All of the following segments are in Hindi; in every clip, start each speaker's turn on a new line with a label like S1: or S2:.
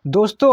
S1: दोस्तों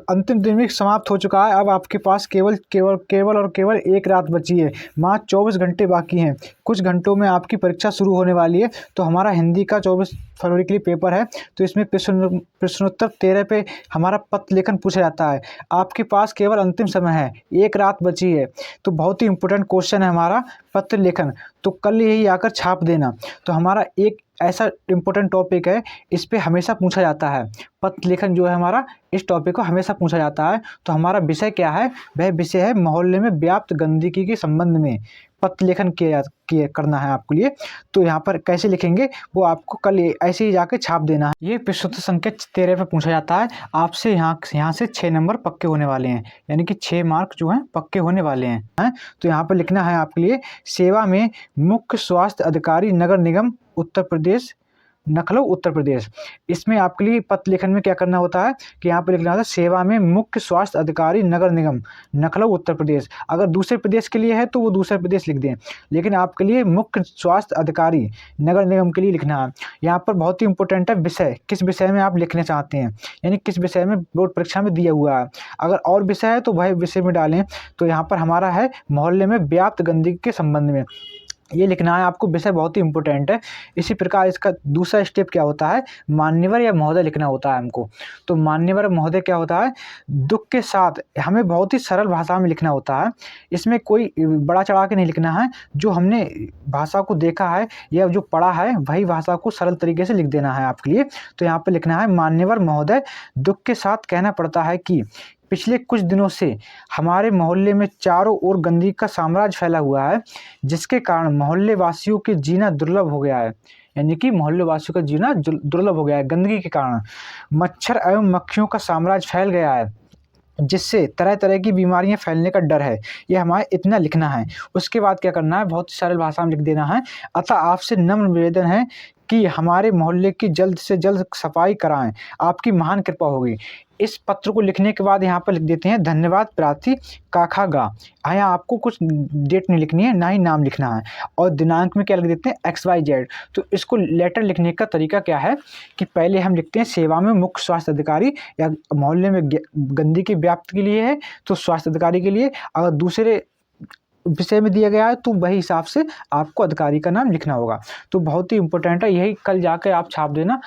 S1: अंतिम दिन भी समाप्त हो चुका है। अब आपके पास केवल एक रात बची है। मात्र 24 घंटे बाकी हैं। कुछ घंटों में आपकी परीक्षा शुरू होने वाली है। तो हमारा हिंदी का 24 फरवरी के लिए पेपर है। तो इसमें प्रश्नोत्तर 13 पे हमारा पत्र लेखन पूछा जाता है। आपके पास केवल अंतिम समय है, एक रात बची है। तो बहुत ही इंपॉर्टेंट क्वेश्चन है हमारा पत्र लेखन। तो कल यही आकर छाप देना। तो हमारा एक ऐसा इम्पोर्टेंट टॉपिक है, इस पे हमेशा पूछा जाता है। पत्र लेखन जो है हमारा, इस टॉपिक को हमेशा पूछा जाता है। तो हमारा विषय क्या है? वह विषय है मोहल्ले में व्याप्त गंदगी के संबंध में पत्र लेखन करना है आपके लिए। तो यहाँ पर कैसे लिखेंगे वो आपको कल ऐसे ही जाके छाप देना है। ये प्रश्नोत्तर संख्या 13 पे पूछा जाता है। आपसे यहाँ से 6 नंबर पक्के होने वाले हैं, यानी कि 6 मार्क जो हैं पक्के होने वाले हैं। तो यहाँ पर लिखना है आपके लिए, सेवा में मुख्य स्वास्थ्य अधिकारी नगर निगम उत्तर प्रदेश, लखनऊ उत्तर प्रदेश। इसमें आपके लिए पत्र लेखन में क्या करना होता है कि यहाँ पर लिखना होता है, सेवा में मुख्य स्वास्थ्य अधिकारी नगर निगम लखनऊ उत्तर प्रदेश। अगर दूसरे प्रदेश के लिए है तो वो दूसरे प्रदेश लिख दें, लेकिन आपके लिए मुख्य स्वास्थ्य अधिकारी नगर निगम के लिए लिखना है। यहाँ पर बहुत ही इंपॉर्टेंट है विषय, किस विषय में आप लिखना चाहते हैं, यानी किस विषय में बोर्ड परीक्षा में दिया हुआ है। अगर और विषय है तो वह विषय में डालें। तो यहाँ पर हमारा है मोहल्ले में व्याप्त गंदगी के संबंध में, ये लिखना है आपको। विषय बहुत ही इंपॉर्टेंट है। इसी प्रकार इसका दूसरा स्टेप क्या होता है, मान्यवर या महोदय लिखना होता है हमको। तो मान्यवर महोदय क्या होता है, दुख के साथ हमें बहुत ही सरल भाषा में लिखना होता है। इसमें कोई बड़ा चढ़ा के नहीं लिखना है। जो हमने भाषा को देखा है या जो पढ़ा है वही भाषा को सरल तरीके से लिख देना है आपके लिए। तो यहाँ पर लिखना है, मान्यवर महोदय, दुख के साथ कहना पड़ता है कि पिछले कुछ दिनों से हमारे मोहल्ले में चारों ओर गंदगी का साम्राज्य फैला हुआ है, जिसके कारण मोहल्ले वासियों के जीना दुर्लभ हो गया है। यानी कि मोहल्ले वासियों का जीना दुर्लभ हो गया है गंदगी के कारण। मच्छर एवं मक्खियों का साम्राज्य फैल गया है, जिससे तरह तरह की बीमारियां फैलने का डर है। ये हमारे इतना लिखना है। उसके बाद क्या करना है, बहुत सरल भाषा में लिख देना है, अतः आपसे नम्र निवेदन है कि हमारे मोहल्ले की जल्द से जल्द सफाई कराएं, आपकी महान कृपा होगी। इस पत्र को लिखने के बाद यहाँ पर लिख देते हैं, धन्यवाद प्रार्थी काखा गा। यहाँ आपको कुछ डेट नहीं लिखनी है, ना ही नाम लिखना है। और दिनांक में क्या लिख देते हैं, XYZ। तो इसको लेटर लिखने का तरीका क्या है कि पहले हम लिखते हैं सेवा में मुख्य स्वास्थ्य अधिकारी, या मोहल्ले में गंदगी की व्याप्ति के लिए है तो स्वास्थ्य अधिकारी के लिए। अगर दूसरे विषय में दिया गया है तो वही हिसाब से आपको अधिकारी का नाम लिखना होगा। तो बहुत ही इंपॉर्टेंट है, यही कल जाकर आप छाप देना।